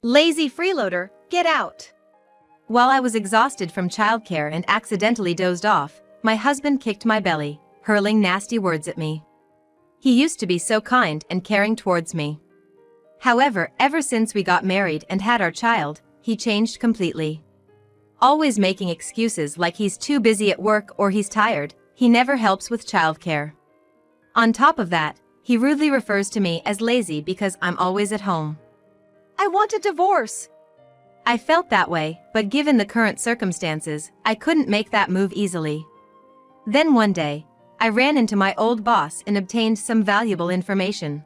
Lazy freeloader, get out! While I was exhausted from childcare and accidentally dozed off, my husband kicked my belly, hurling nasty words at me. He used to be so kind and caring towards me. However, ever since we got married and had our child, he changed completely. Always making excuses like he's too busy at work or he's tired, he never helps with childcare. On top of that, he rudely refers to me as lazy because I'm always at home. I want a divorce! I felt that way, but given the current circumstances, I couldn't make that move easily. Then one day, I ran into my old boss and obtained some valuable information.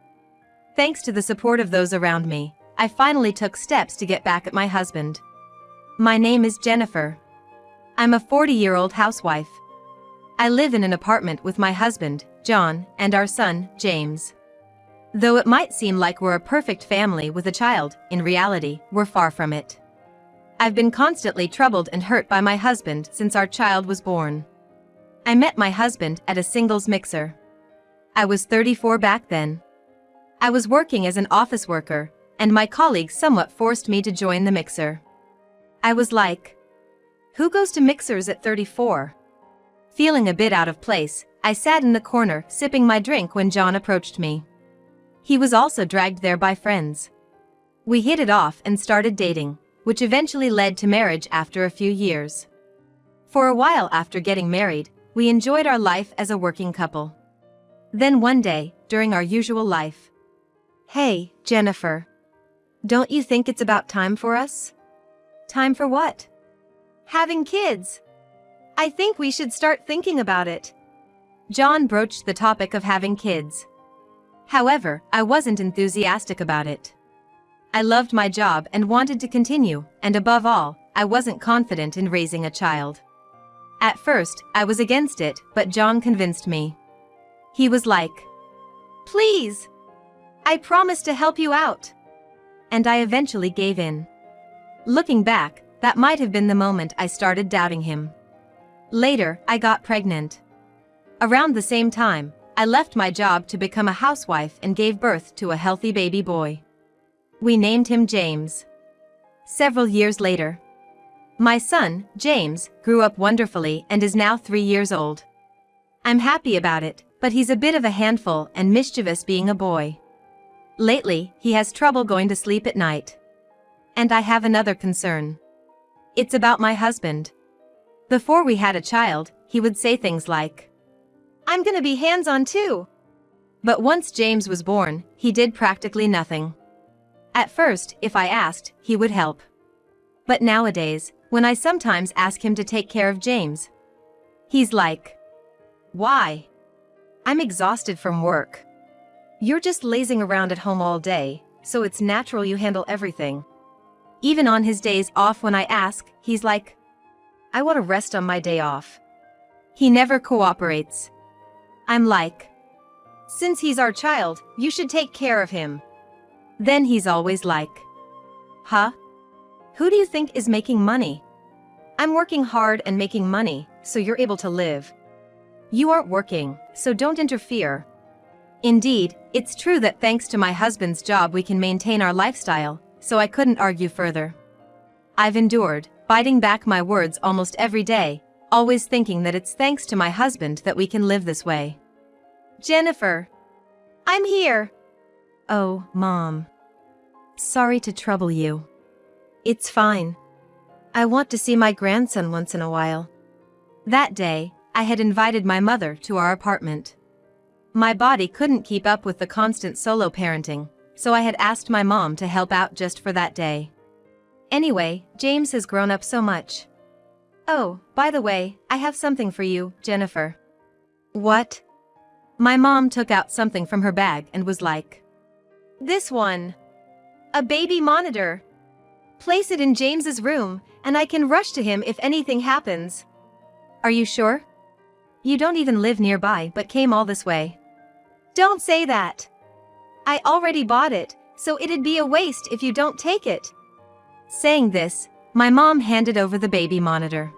Thanks to the support of those around me, I finally took steps to get back at my husband. My name is Jennifer. I'm a 40-year-old housewife. I live in an apartment with my husband, John, and our son, James. Though it might seem like we're a perfect family with a child, in reality, we're far from it. I've been constantly troubled and hurt by my husband since our child was born. I met my husband at a singles mixer. I was 34 back then. I was working as an office worker, and my colleagues somewhat forced me to join the mixer. I was like, who goes to mixers at 34? Feeling a bit out of place, I sat in the corner sipping my drink when John approached me. He was also dragged there by friends. We hit it off and started dating, which eventually led to marriage after a few years. For a while after getting married, we enjoyed our life as a working couple. Then one day, during our usual life, "Hey, Jennifer. Don't you think it's about time for us?" "Time for what?" "Having kids. I think we should start thinking about it." John broached the topic of having kids. However, I wasn't enthusiastic about it. I loved my job and wanted to continue, and above all, I wasn't confident in raising a child. At first, I was against it, but John convinced me. He was like, "Please! I promise to help you out." And I eventually gave in. Looking back, that might have been the moment I started doubting him. Later, I got pregnant. Around the same time, I left my job to become a housewife and gave birth to a healthy baby boy. We named him James. Several years later, my son, James, grew up wonderfully and is now 3 years old. I'm happy about it, but he's a bit of a handful and mischievous being a boy. Lately, he has trouble going to sleep at night. And I have another concern. It's about my husband. Before we had a child, he would say things like, "I'm gonna be hands-on too." But once James was born, he did practically nothing. At first, if I asked, he would help. But nowadays, when I sometimes ask him to take care of James, he's like, "Why? I'm exhausted from work. You're just lazing around at home all day, so it's natural you handle everything." Even on his days off when I ask, he's like, "I want to rest on my day off." He never cooperates. I'm like, "Since he's our child, you should take care of him." Then he's always like, "Huh? Who do you think is making money? I'm working hard and making money, so you're able to live. You aren't working, so don't interfere." Indeed, it's true that thanks to my husband's job we can maintain our lifestyle, so I couldn't argue further. I've endured, biting back my words almost every day, always thinking that it's thanks to my husband that we can live this way. "Jennifer. I'm here." "Oh, Mom. Sorry to trouble you." "It's fine. I want to see my grandson once in a while." That day, I had invited my mother to our apartment. My body couldn't keep up with the constant solo parenting, so I had asked my mom to help out just for that day. Anyway, James has grown up so much. "Oh, by the way, I have something for you, Jennifer." "What?" My mom took out something from her bag and was like, "This one. A baby monitor. Place it in James's room, and I can rush to him if anything happens." "Are you sure? You don't even live nearby but came all this way." "Don't say that. I already bought it, so it'd be a waste if you don't take it." Saying this, my mom handed over the baby monitor.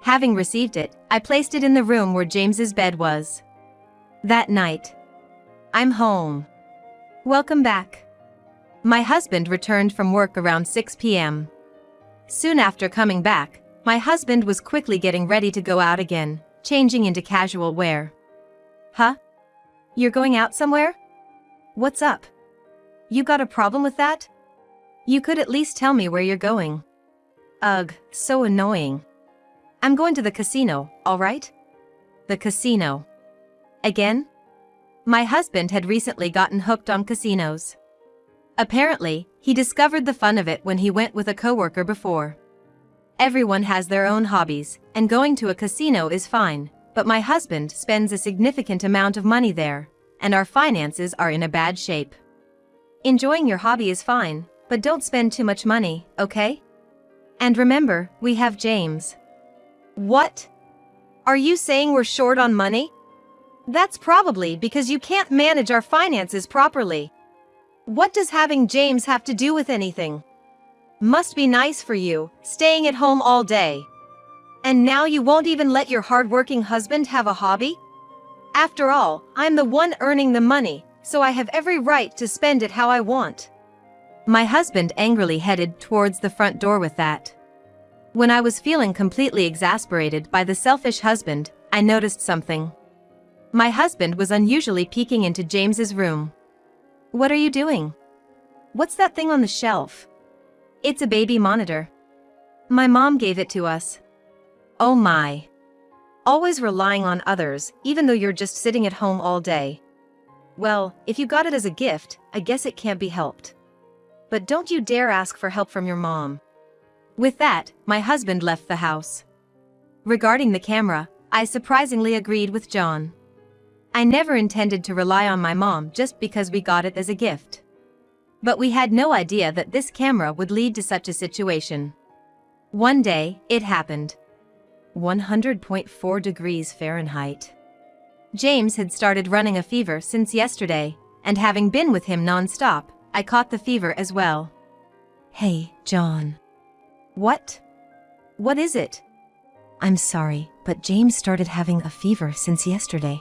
Having received it, I placed it in the room where James's bed was. That night. "I'm home." "Welcome back." My husband returned from work around 6 p.m. Soon after coming back, my husband was quickly getting ready to go out again, changing into casual wear. Huh? You're going out somewhere? What's up? You got a problem with that? You could at least tell me where you're going. Ugh, so annoying. I'm going to the casino, alright? The casino. Again? My husband had recently gotten hooked on casinos. Apparently, he discovered the fun of it when he went with a coworker before. Everyone has their own hobbies, and going to a casino is fine, but my husband spends a significant amount of money there, and our finances are in a bad shape. Enjoying your hobby is fine, but don't spend too much money, okay? And remember, we have James. What? Are you saying we're short on money? That's probably because you can't manage our finances properly. What does having James have to do with anything? Must be nice for you, staying at home all day. And now you won't even let your hardworking husband have a hobby? After all, I'm the one earning the money, so I have every right to spend it how I want. My husband angrily headed towards the front door with that. When I was feeling completely exasperated by the selfish husband, I noticed something. My husband was unusually peeking into James's room. What are you doing? What's that thing on the shelf? It's a baby monitor. My mom gave it to us. Oh my. Always relying on others, even though you're just sitting at home all day. Well, if you got it as a gift, I guess it can't be helped. But don't you dare ask for help from your mom. With that, my husband left the house. Regarding the camera, I surprisingly agreed with John. I never intended to rely on my mom just because we got it as a gift. But we had no idea that this camera would lead to such a situation. One day, it happened. 100.4 degrees Fahrenheit. James had started running a fever since yesterday, and having been with him non-stop, I caught the fever as well. Hey, John. What? What is it? I'm sorry, but James started having a fever since yesterday.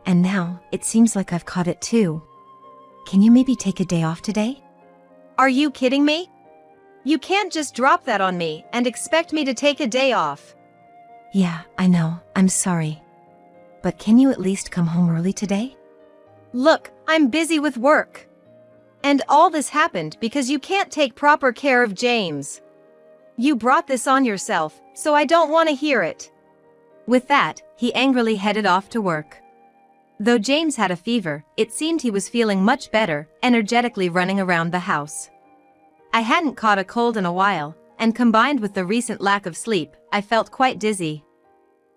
And now, it seems like I've caught it too. Can you maybe take a day off today? Are you kidding me? You can't just drop that on me and expect me to take a day off. Yeah, I know, I'm sorry. But can you at least come home early today? Look, I'm busy with work. And all this happened because you can't take proper care of James. You brought this on yourself, so I don't want to hear it. With that, he angrily headed off to work. Though James had a fever, it seemed he was feeling much better, energetically running around the house. I hadn't caught a cold in a while, and combined with the recent lack of sleep, I felt quite dizzy.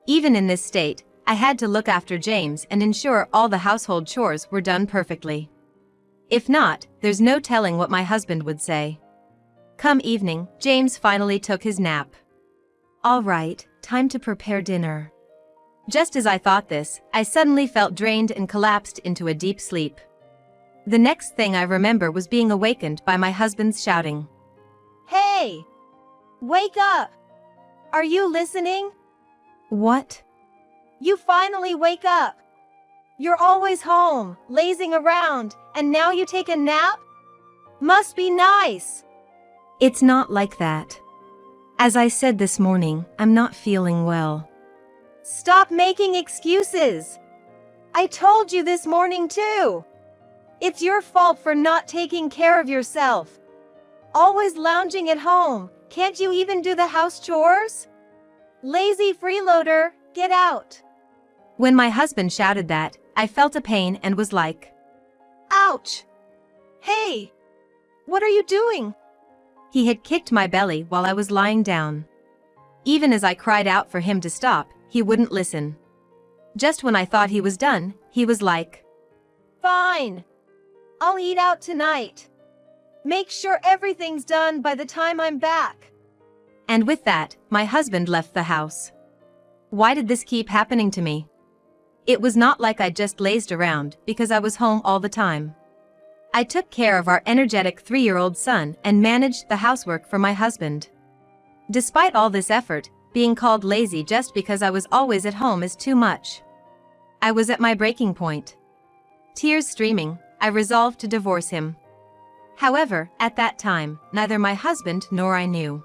Even in this state, I had to look after James and ensure all the household chores were done perfectly. If not, there's no telling what my husband would say. Come evening, James finally took his nap. All right, time to prepare dinner. Just as I thought this, I suddenly felt drained and collapsed into a deep sleep. The next thing I remember was being awakened by my husband's shouting. Hey! Wake up! Are you listening? What? You finally wake up! You're always home, lazing around, and now you take a nap? Must be nice! It's not like that. As I said this morning, I'm not feeling well. Stop making excuses! I told you this morning too! It's your fault for not taking care of yourself. Always lounging at home, can't you even do the house chores? Lazy freeloader, get out! When my husband shouted that, I felt a pain and was like, ouch! Hey! What are you doing? He had kicked my belly while I was lying down. Even as I cried out for him to stop, he wouldn't listen. Just when I thought he was done, he was like, fine. I'll eat out tonight. Make sure everything's done by the time I'm back. And with that, my husband left the house. Why did this keep happening to me? It was not like I just lazed around because I was home all the time. I took care of our energetic 3-year-old son and managed the housework for my husband. Despite all this effort, being called lazy just because I was always at home is too much. I was at my breaking point. Tears streaming, I resolved to divorce him. However, at that time, neither my husband nor I knew.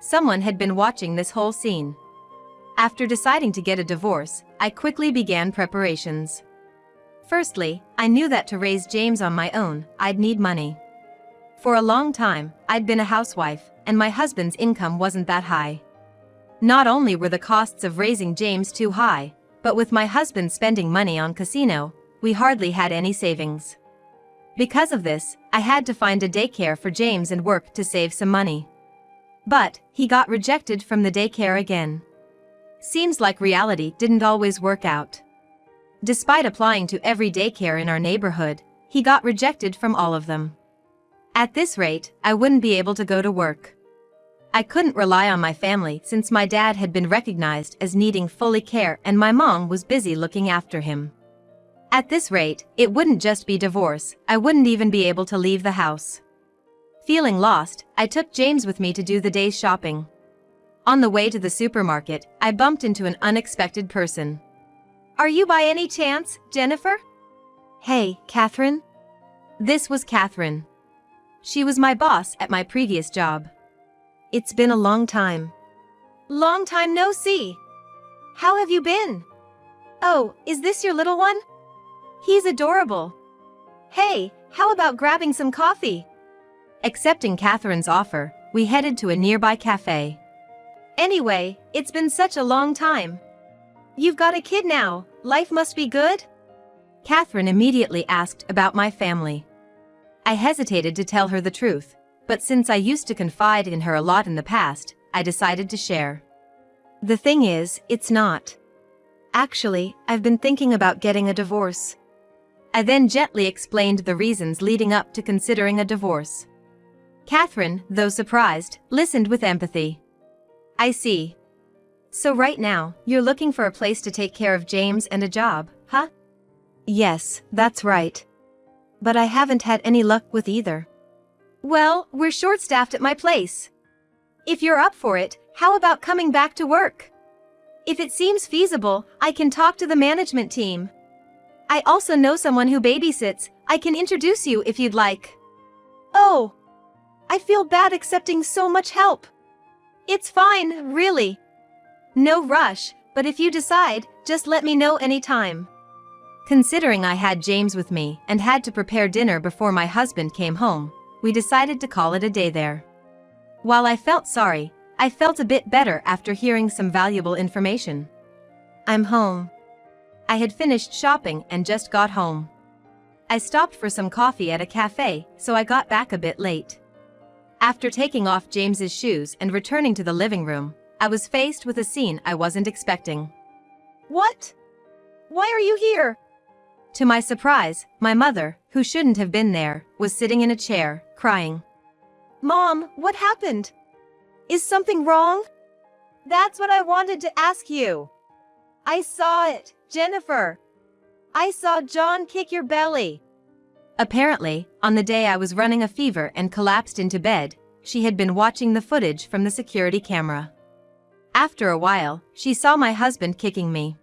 Someone had been watching this whole scene. After deciding to get a divorce, I quickly began preparations. Firstly, I knew that to raise James on my own, I'd need money. For a long time, I'd been a housewife, and my husband's income wasn't that high. Not only were the costs of raising James too high, but with my husband spending money on casino, we hardly had any savings. Because of this, I had to find a daycare for James and work to save some money. But he got rejected from the daycare again. Seems like reality didn't always work out. Despite applying to every daycare in our neighborhood, he got rejected from all of them. At this rate, I wouldn't be able to go to work. I couldn't rely on my family since my dad had been recognized as needing fully care and my mom was busy looking after him. At this rate, it wouldn't just be divorce, I wouldn't even be able to leave the house. Feeling lost, I took James with me to do the day's shopping. On the way to the supermarket, I bumped into an unexpected person. "Are you by any chance, Jennifer?" "Hey, Catherine?" This was Catherine. She was my boss at my previous job. "It's been a long time." "Long time no see. How have you been?" "Oh, is this your little one? He's adorable. Hey, how about grabbing some coffee?" Accepting Catherine's offer, we headed to a nearby cafe. "Anyway, it's been such a long time. You've got a kid now, life must be good?" Catherine immediately asked about my family. I hesitated to tell her the truth, but since I used to confide in her a lot in the past, I decided to share. "The thing is, it's not. Actually, I've been thinking about getting a divorce." I then gently explained the reasons leading up to considering a divorce. Catherine, though surprised, listened with empathy. "I see. So right now, you're looking for a place to take care of James and a job, huh?" "Yes, that's right. But I haven't had any luck with either." "Well, we're short-staffed at my place. If you're up for it, how about coming back to work? If it seems feasible, I can talk to the management team. I also know someone who babysits, I can introduce you if you'd like." "Oh, I feel bad accepting so much help." "It's fine, really. No rush, but if you decide, just let me know anytime." Considering I had James with me and had to prepare dinner before my husband came home, we decided to call it a day there. While I felt sorry, I felt a bit better after hearing some valuable information. "I'm home." I had finished shopping and just got home. I stopped for some coffee at a cafe, so I got back a bit late. After taking off James's shoes and returning to the living room, I was faced with a scene I wasn't expecting. "What? Why are you here?" To my surprise, my mother, who shouldn't have been there, was sitting in a chair, crying. "Mom, what happened? Is something wrong?" "That's what I wanted to ask you. I saw it, Jennifer. I saw John kick your belly." Apparently, on the day I was running a fever and collapsed into bed, she had been watching the footage from the security camera. After a while, she saw my husband kicking me.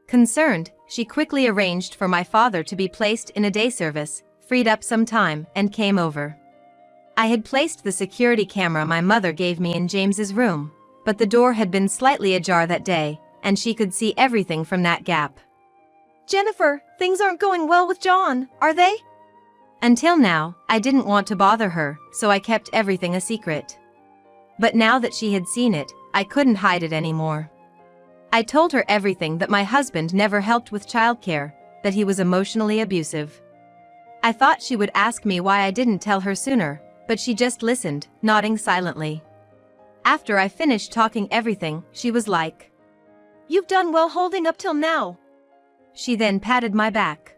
Concerned, she quickly arranged for my father to be placed in a day service, freed up some time, and came over. I had placed the security camera my mother gave me in James's room, but the door had been slightly ajar that day, and she could see everything from that gap. "Jennifer, things aren't going well with John, are they?" Until now, I didn't want to bother her, so I kept everything a secret. But now that she had seen it, I couldn't hide it anymore. I told her everything, that my husband never helped with childcare, that he was emotionally abusive. I thought she would ask me why I didn't tell her sooner, but she just listened, nodding silently. After I finished talking everything, she was like, "You've done well holding up till now." She then patted my back.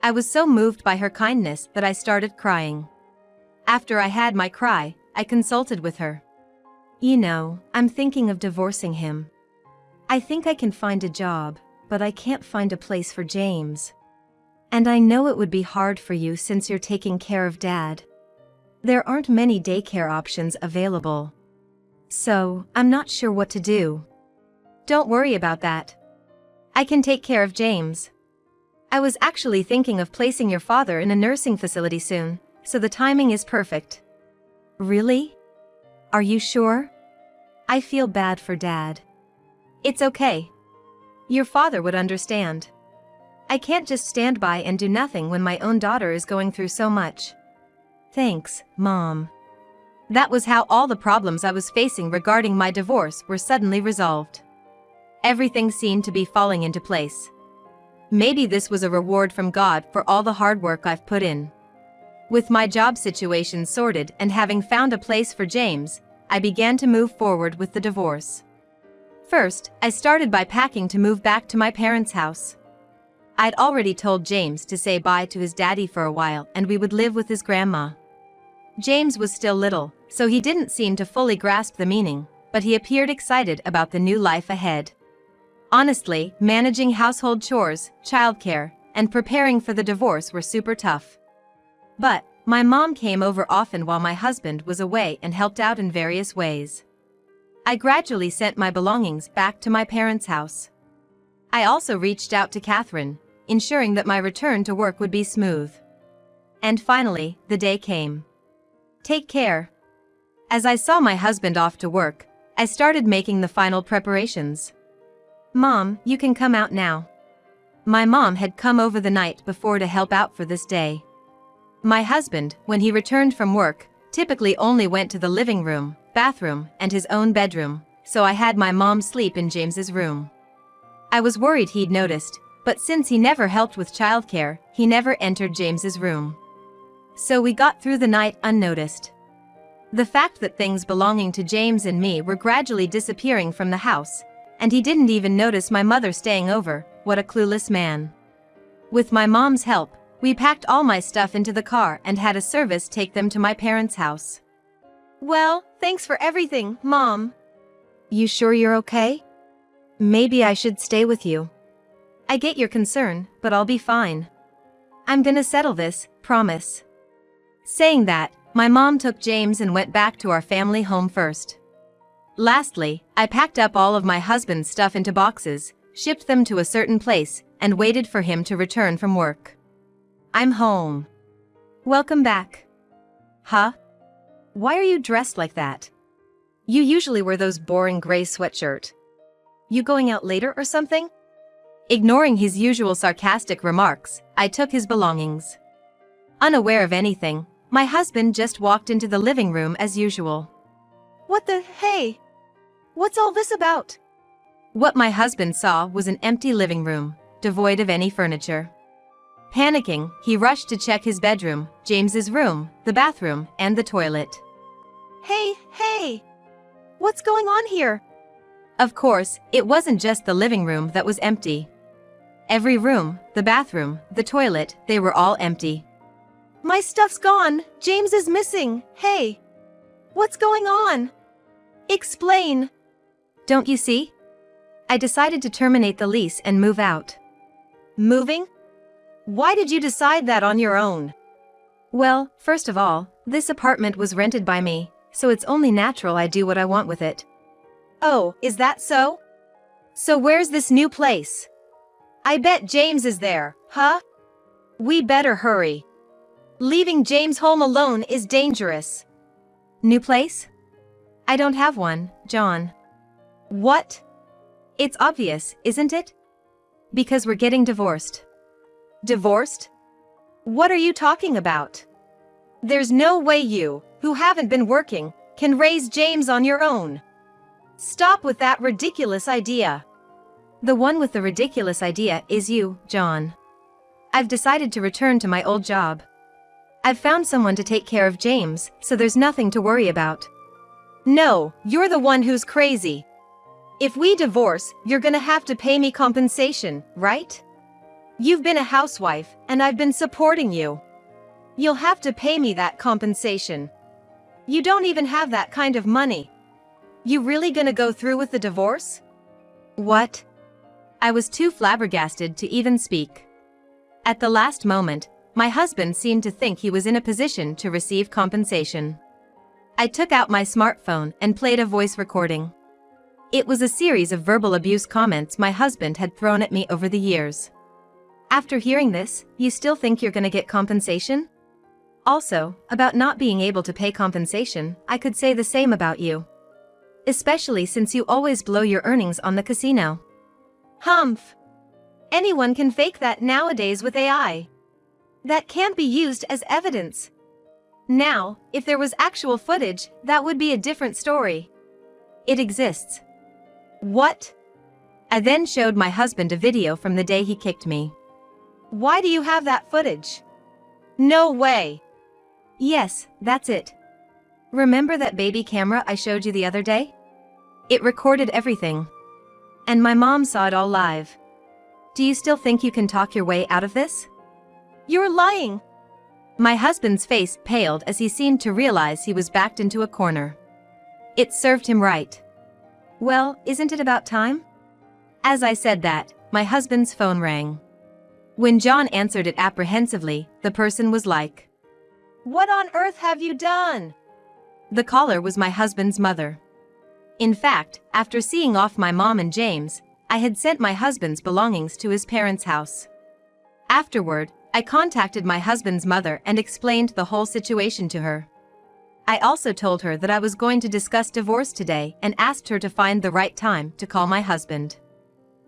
I was so moved by her kindness that I started crying. After I had my cry, I consulted with her. "You know, I'm thinking of divorcing him. I think I can find a job, but I can't find a place for James. And I know it would be hard for you since you're taking care of Dad. There aren't many daycare options available. So, I'm not sure what to do." "Don't worry about that. I can take care of James. I was actually thinking of placing your father in a nursing facility soon, so the timing is perfect. Really? Are you sure? I feel bad for Dad. It's okay. Your father would understand. I can't just stand by and do nothing when my own daughter is going through so much. Thanks, Mom. That was how all the problems I was facing regarding my divorce were suddenly resolved. Everything seemed to be falling into place. Maybe this was a reward from God for all the hard work I've put in. With my job situation sorted and having found a place for James, I began to move forward with the divorce. First, I started by packing to move back to my parents' house. I'd already told James to say bye to his daddy for a while and we would live with his grandma. James was still little, so he didn't seem to fully grasp the meaning, but he appeared excited about the new life ahead. Honestly, managing household chores, childcare, and preparing for the divorce were super tough. But my mom came over often while my husband was away and helped out in various ways. I gradually sent my belongings back to my parents' house. I also reached out to Catherine, ensuring that my return to work would be smooth. And finally, the day came. Take care. As I saw my husband off to work, I started making the final preparations. Mom, you can come out now. My mom had come over the night before to help out for this day. My husband, when he returned from work, typically only went to the living room, bathroom, and his own bedroom, so I had my mom sleep in James's room. I was worried he'd noticed, but since he never helped with childcare, he never entered James's room. So we got through the night unnoticed. The fact that things belonging to James and me were gradually disappearing from the house, and he didn't even notice my mother staying over, what a clueless man. With my mom's help, we packed all my stuff into the car and had a service take them to my parents' house. Well, thanks for everything, Mom. You sure you're okay? Maybe I should stay with you. I get your concern, but I'll be fine. I'm gonna settle this, promise. Saying that, my mom took James and went back to our family home first. Lastly, I packed up all of my husband's stuff into boxes, shipped them to a certain place, and waited for him to return from work. I'm home. Welcome back. Huh? Why are you dressed like that? You usually wear those boring gray sweatshirt. You going out later or something? Ignoring his usual sarcastic remarks, I took his belongings. Unaware of anything, my husband just walked into the living room as usual. What the hey? What's all this about? What my husband saw was an empty living room, devoid of any furniture. Panicking, he rushed to check his bedroom, James's room, the bathroom, and the toilet. Hey! What's going on here? Of course, it wasn't just the living room that was empty. Every room, the bathroom, the toilet, they were all empty. My stuff's gone, James is missing, hey! What's going on? Explain. Don't you see? I decided to terminate the lease and move out. Moving? Why did you decide that on your own? Well, first of all, this apartment was rented by me, so it's only natural I do what I want with it. Oh, is that so? So where's this new place? I bet James is there, huh? We better hurry. Leaving James home alone is dangerous. New place? I don't have one, John. What? It's obvious, isn't it? Because we're getting divorced. Divorced? What are you talking about? There's no way you, who haven't been working, can raise James on your own. Stop with that ridiculous idea. The one with the ridiculous idea is you, John. I've decided to return to my old job. I've found someone to take care of James, so there's nothing to worry about. No, you're the one who's crazy. If we divorce, you're gonna have to pay me compensation, right? You've been a housewife, and I've been supporting you. You'll have to pay me that compensation. You don't even have that kind of money. You really gonna go through with the divorce? What? I was too flabbergasted to even speak. At the last moment, my husband seemed to think he was in a position to receive compensation. I took out my smartphone and played a voice recording. It was a series of verbal abuse comments my husband had thrown at me over the years. After hearing this, you still think you're gonna get compensation? Also, about not being able to pay compensation, I could say the same about you. Especially since you always blow your earnings on the casino. Humph. Anyone can fake that nowadays with AI. That can't be used as evidence. Now, if there was actual footage, that would be a different story. It exists. What? I then showed my husband a video from the day he kicked me. Why do you have that footage? No way. Yes, that's it. Remember that baby camera I showed you the other day? It recorded everything. And my mom saw it all live. Do you still think you can talk your way out of this? You're lying. My husband's face paled as he seemed to realize he was backed into a corner. It served him right. Well, isn't it about time? As I said that, my husband's phone rang. When John answered it apprehensively, the person was like, "What on earth have you done?" The caller was my husband's mother. In fact, after seeing off my mom and James, I had sent my husband's belongings to his parents' house. Afterward, I contacted my husband's mother and explained the whole situation to her. I also told her that I was going to discuss divorce today and asked her to find the right time to call my husband.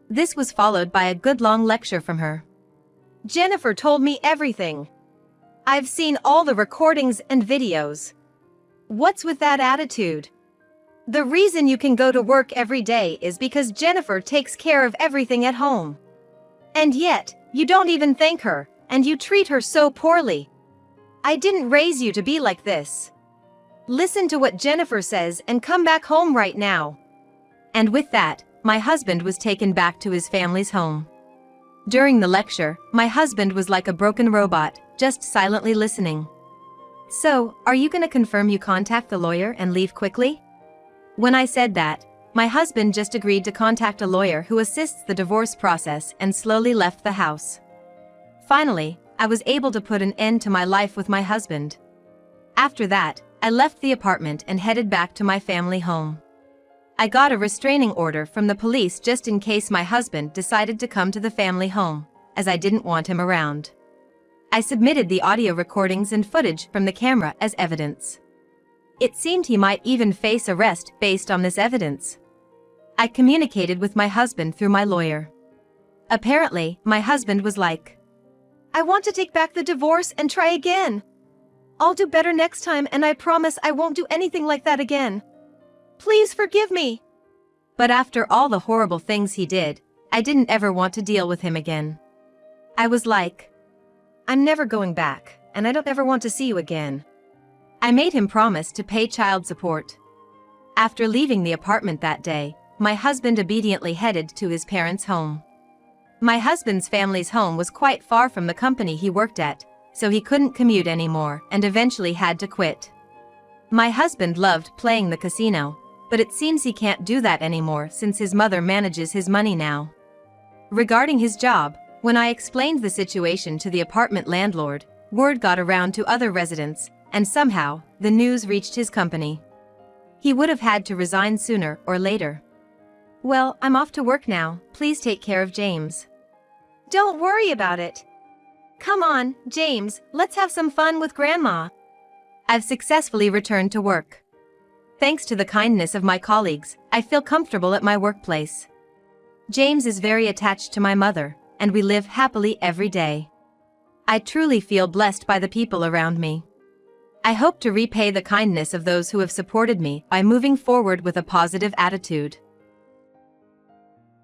This was followed by a good long lecture from her. Jennifer told me everything. I've seen all the recordings and videos. What's with that attitude? The reason you can go to work every day is because Jennifer takes care of everything at home. And yet, you don't even thank her, and you treat her so poorly. I didn't raise you to be like this. Listen to what Jennifer says and come back home right now. And with that, my husband was taken back to his family's home. During the lecture, my husband was like a broken robot, just silently listening. So, are you gonna confirm you contact the lawyer and leave quickly? When I said that, my husband just agreed to contact a lawyer who assists the divorce process and slowly left the house. Finally, I was able to put an end to my life with my husband. After that, I left the apartment and headed back to my family home. I got a restraining order from the police just in case my husband decided to come to the family home, as I didn't want him around. I submitted the audio recordings and footage from the camera as evidence. It seemed he might even face arrest based on this evidence. I communicated with my husband through my lawyer. Apparently, my husband was like, "I want to take back the divorce and try again. I'll do better next time and I promise I won't do anything like that again. Please forgive me." But after all the horrible things he did, I didn't ever want to deal with him again. I was like, "I'm never going back, and I don't ever want to see you again." I made him promise to pay child support. After leaving the apartment that day, my husband obediently headed to his parents' home. My husband's family's home was quite far from the company he worked at, so he couldn't commute anymore and eventually had to quit. My husband loved playing the casino, but it seems he can't do that anymore since his mother manages his money now. Regarding his job, when I explained the situation to the apartment landlord, word got around to other residents, and somehow, the news reached his company. He would have had to resign sooner or later. Well, I'm off to work now, please take care of James. Don't worry about it. Come on, James, let's have some fun with Grandma. I've successfully returned to work. Thanks to the kindness of my colleagues, I feel comfortable at my workplace. James is very attached to my mother, and we live happily every day. I truly feel blessed by the people around me. I hope to repay the kindness of those who have supported me by moving forward with a positive attitude.